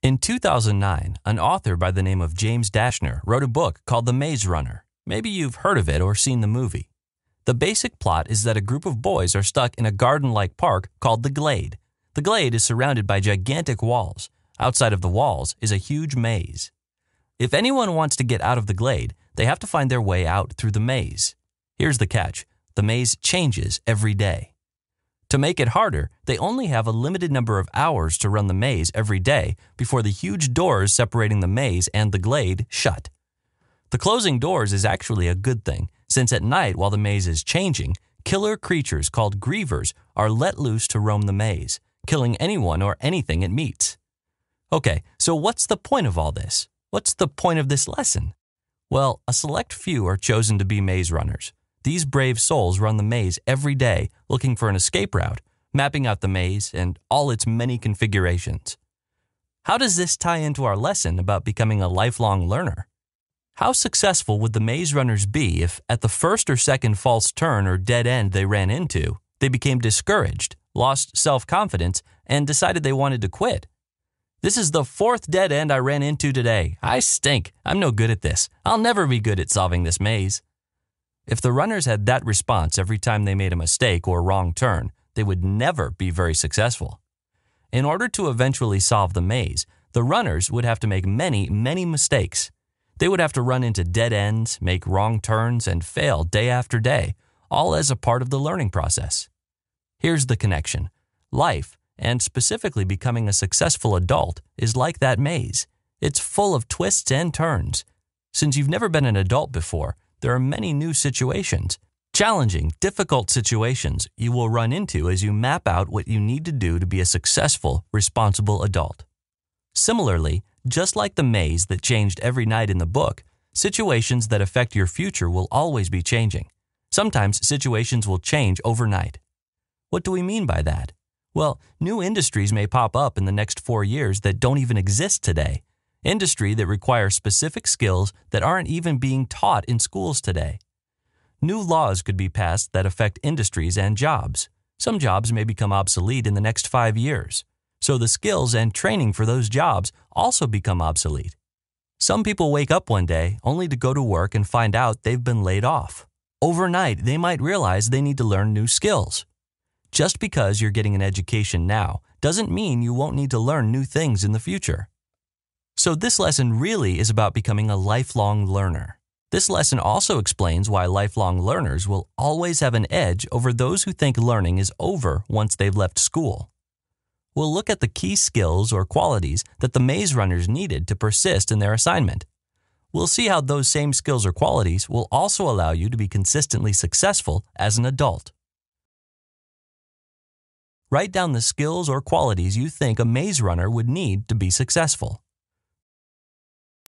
In 2009, an author by the name of James Dashner wrote a book called The Maze Runner. Maybe you've heard of it or seen the movie. The basic plot is that a group of boys are stuck in a garden-like park called the Glade. The Glade is surrounded by gigantic walls. Outside of the walls is a huge maze. If anyone wants to get out of the Glade, they have to find their way out through the maze. Here's the catch. The maze changes every day. To make it harder, they only have a limited number of hours to run the maze every day before the huge doors separating the maze and the Glade shut. The closing doors is actually a good thing, since at night while the maze is changing, killer creatures called grievers are let loose to roam the maze, killing anyone or anything it meets. Okay, so what's the point of all this? What's the point of this lesson? Well, a select few are chosen to be maze runners. These brave souls run the maze every day looking for an escape route, mapping out the maze and all its many configurations. How does this tie into our lesson about becoming a lifelong learner? How successful would the maze runners be if at the first or second false turn or dead end they ran into, they became discouraged, lost self-confidence, and decided they wanted to quit? This is the fourth dead end I ran into today. I stink. I'm no good at this. I'll never be good at solving this maze. If the runners had that response every time they made a mistake or wrong turn, they would never be very successful. In order to eventually solve the maze, the runners would have to make many, many mistakes. They would have to run into dead ends, make wrong turns, and fail day after day, all as a part of the learning process. Here's the connection. Life, and specifically becoming a successful adult, is like that maze. It's full of twists and turns. Since you've never been an adult before, there are many new situations, challenging, difficult situations you will run into as you map out what you need to do to be a successful, responsible adult. Similarly, just like the maze that changed every night in the book, situations that affect your future will always be changing. Sometimes situations will change overnight. What do we mean by that? Well, new industries may pop up in the next 4 years that don't even exist today. Industry that requires specific skills that aren't even being taught in schools today. New laws could be passed that affect industries and jobs. Some jobs may become obsolete in the next 5 years. So the skills and training for those jobs also become obsolete. Some people wake up one day only to go to work and find out they've been laid off. Overnight, they might realize they need to learn new skills. Just because you're getting an education now doesn't mean you won't need to learn new things in the future. So this lesson really is about becoming a lifelong learner. This lesson also explains why lifelong learners will always have an edge over those who think learning is over once they've left school. We'll look at the key skills or qualities that the maze runners needed to persist in their assignment. We'll see how those same skills or qualities will also allow you to be consistently successful as an adult. Write down the skills or qualities you think a maze runner would need to be successful.